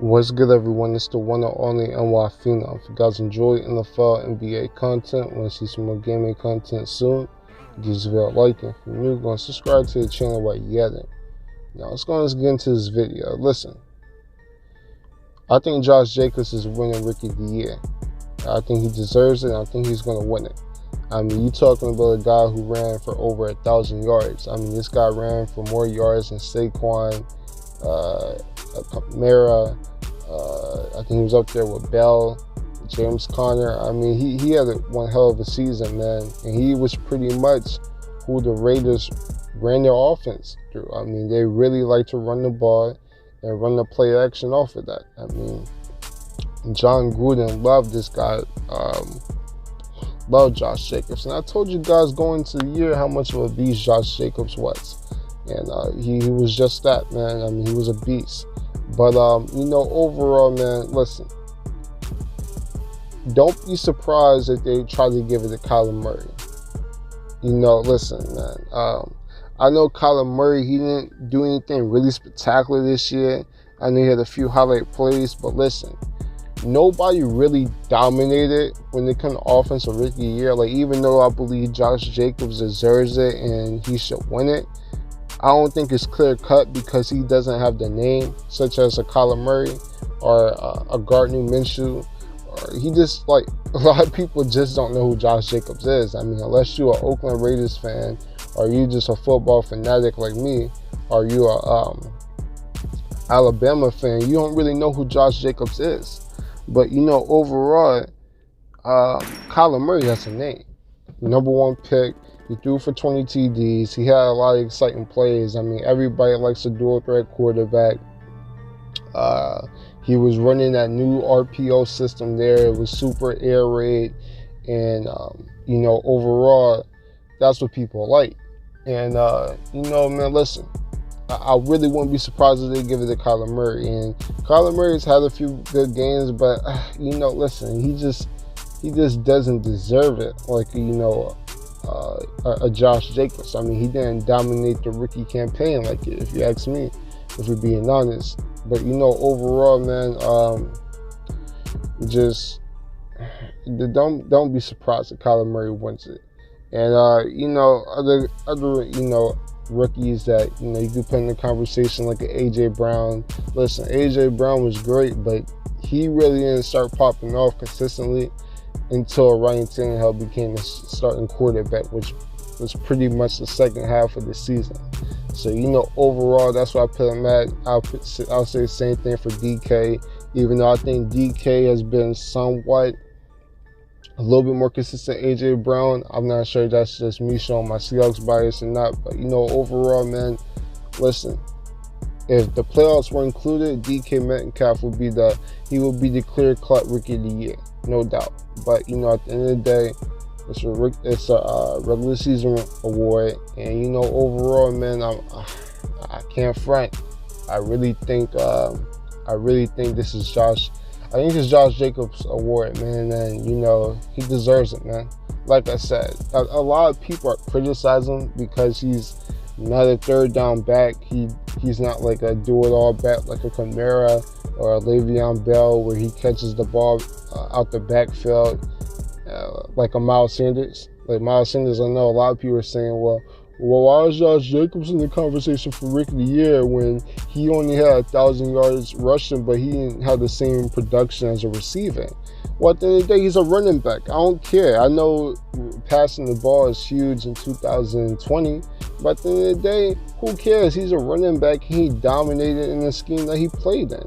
What's good, everyone? It's the one and only NY Phenom. If you guys enjoy NFL, NBA content, want to see some more gaming content soon, give this video a like, and if you're new, go and subscribe to the channel while you get it. Now, let's get into this video. Listen, I think Josh Jacobs is winning Rookie of the Year. I think he deserves it, and I think he's going to win it. I mean, you're talking about a guy who ran for over 1,000 yards. I mean, this guy ran for more yards than Saquon, Kamara. I think he was up there with Bell, James Conner. I mean, he had one hell of a season, man. And he was pretty much who the Raiders ran their offense through. I mean, they really like to run the ball and run the play action off of that. I mean, John Gruden loved this guy, loved Josh Jacobs. And I told you guys going into the year how much of a beast Josh Jacobs was. And he was just that, man. I mean, he was a beast. But, overall, man, listen. Don't be surprised if they try to give it to Kyler Murray. Listen, man. I know Kyler Murray, he didn't do anything really spectacular this year. I know he had a few highlight plays, but listen. Nobody really dominated when it comes to offensive rookie of the year. Like, even though I believe Josh Jacobs deserves it and he should win it, I don't think it's clear-cut because he doesn't have the name, such as a Kyler Murray or a Gardner Minshew. Or he just, like, a lot of people just don't know who Josh Jacobs is. I mean, unless you're an Oakland Raiders fan or you just a football fanatic like me or you a Alabama fan, you don't really know who Josh Jacobs is. But, overall, Kyler Murray has a name. Number one pick. He threw for 20 TDs. He had a lot of exciting plays. I mean, everybody likes a dual threat quarterback. He was running that new RPO system there. It was super air raid. And, overall, that's what people like. And, man, listen. I really wouldn't be surprised if they give it to Kyler Murray. And Kyler Murray's had a few good games, but, listen, he just doesn't deserve it. Like, a Josh Jacobs. I mean, he didn't dominate the rookie campaign like it, if you ask me, if we're being honest. But, overall, man, just don't be surprised if Kyler Murray wins it. And, other rookies that, you could put in the conversation like an A.J. Brown. Listen, A.J. Brown was great, but he really didn't start popping off consistently until Ryan Tannehill became the starting quarterback, which was pretty much the second half of the season. So, overall, that's what I put him at. I'll say the same thing for DK, even though I think DK has been somewhat a little bit more consistent than A.J. Brown. I'm not sure if that's just me showing my Seahawks bias or not, but, overall, man, listen. If the playoffs were included, DK Metcalf would be the clear-cut Rookie of the Year, no doubt. But, at the end of the day, it's a regular season award. And, overall, man, I can't front. I really think this is Josh. I think it's Josh Jacobs' award, man. And, he deserves it, man. Like I said, a lot of people are criticizing because he's not a third down back. He's not like a do-it-all back like a Kamara or a Le'Veon Bell where he catches the ball out the backfield like a Miles Sanders. Like Miles Sanders, I know a lot of people are saying, well, why is Josh Jacobs in the conversation for Rookie of the Year when he only had 1,000 yards rushing, but he didn't have the same production as a receiver? Well, at the end of the day, he's a running back. I don't care. I know passing the ball is huge in 2020, but at the end of the day, who cares? He's a running back. He dominated in the scheme that he played in.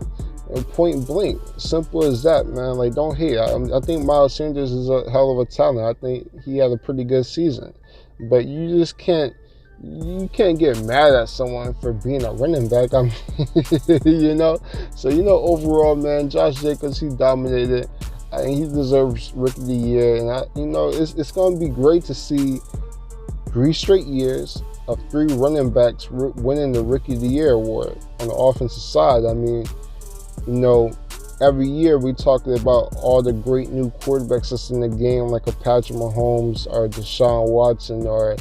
And point blank. Simple as that, man. Like, don't hate. I think Miles Sanders is a hell of a talent. I think he had a pretty good season. But you just can't get mad at someone for being a running back. I mean, So, overall, man, Josh Jacobs, he dominated. I think he deserves Rookie of the Year. And, it's going to be great to see 3 straight years of 3 running backs winning the Rookie of the Year award on the offensive side. I mean, every year we talk about all the great new quarterbacks that's in the game, like a Patrick Mahomes or Deshaun Watson or,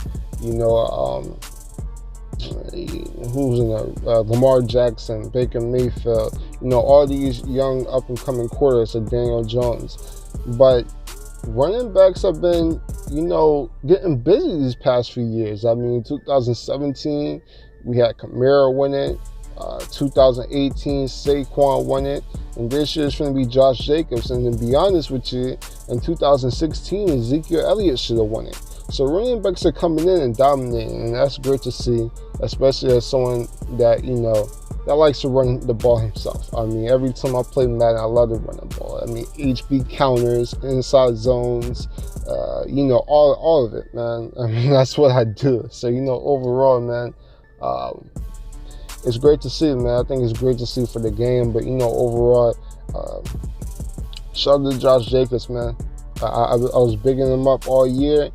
who was in there? Lamar Jackson, Baker Mayfield, all these young up-and-coming quarterbacks like Daniel Jones. But running backs have been, getting busy these past few years. I mean, 2017, we had Kamara win it. 2018, Saquon won it. And this year it's going to be Josh Jacobs. And to be honest with you, in 2016, Ezekiel Elliott should have won it. So running backs are coming in and dominating, and that's great to see, especially as someone that, that likes to run the ball himself. I mean, every time I play Madden, I love to run the ball. I mean, HB counters, inside zones, all of it, man. I mean, that's what I do. So, overall, man, it's great to see, man. I think it's great to see for the game, but, overall, shout out to Josh Jacobs, man. I was bigging him up all year.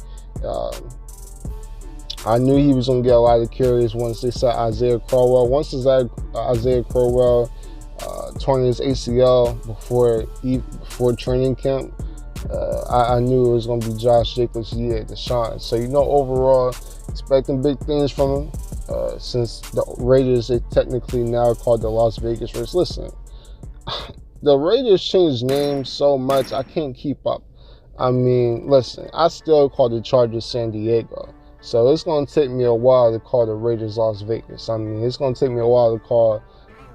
I knew he was going to get a lot of carries once they saw Isaiah Crowell. Once Isaiah Crowell torn his ACL before training camp, I knew it was going to be Josh Jacobs' year to shine. So, overall, expecting big things from him. Since the Raiders, they technically now called the Las Vegas Raiders. Listen, the Raiders changed names so much, I can't keep up. I mean, listen, I still call the Chargers San Diego. So it's going to take me a while to call the Raiders Las Vegas. I mean, it's going to take me a while to call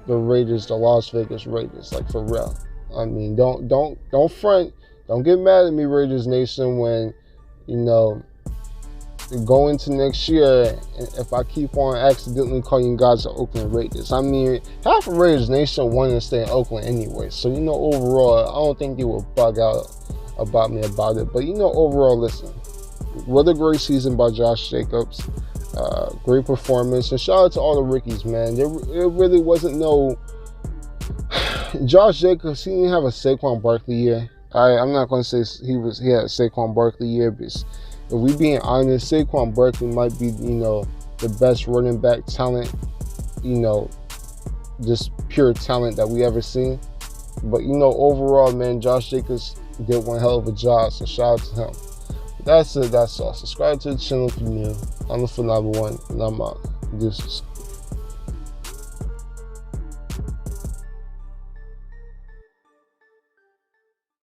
the Raiders the Las Vegas Raiders, like for real. I mean, don't front. Don't get mad at me, Raiders Nation, when, go into next year, if I keep on accidentally calling you guys the Oakland Raiders. I mean, half of Raiders Nation wanted to stay in Oakland anyway. So, overall, I don't think they will bug out about me about it. But, overall, listen, what a great season by Josh Jacobs. Great performance. And shout out to all the rookies, man. It really wasn't no... Josh Jacobs, he didn't have a Saquon Barkley year. I'm not going to say he had a Saquon Barkley year, because if we being honest, Saquon Barkley might be, the best running back talent, just pure talent that we ever seen. But, overall, man, Josh Jacobs did one hell of a job, so shout out to him. That's it, that's all. Subscribe to the channel if you're new. I'm the Phenomenal One, and I'm out. Deuces.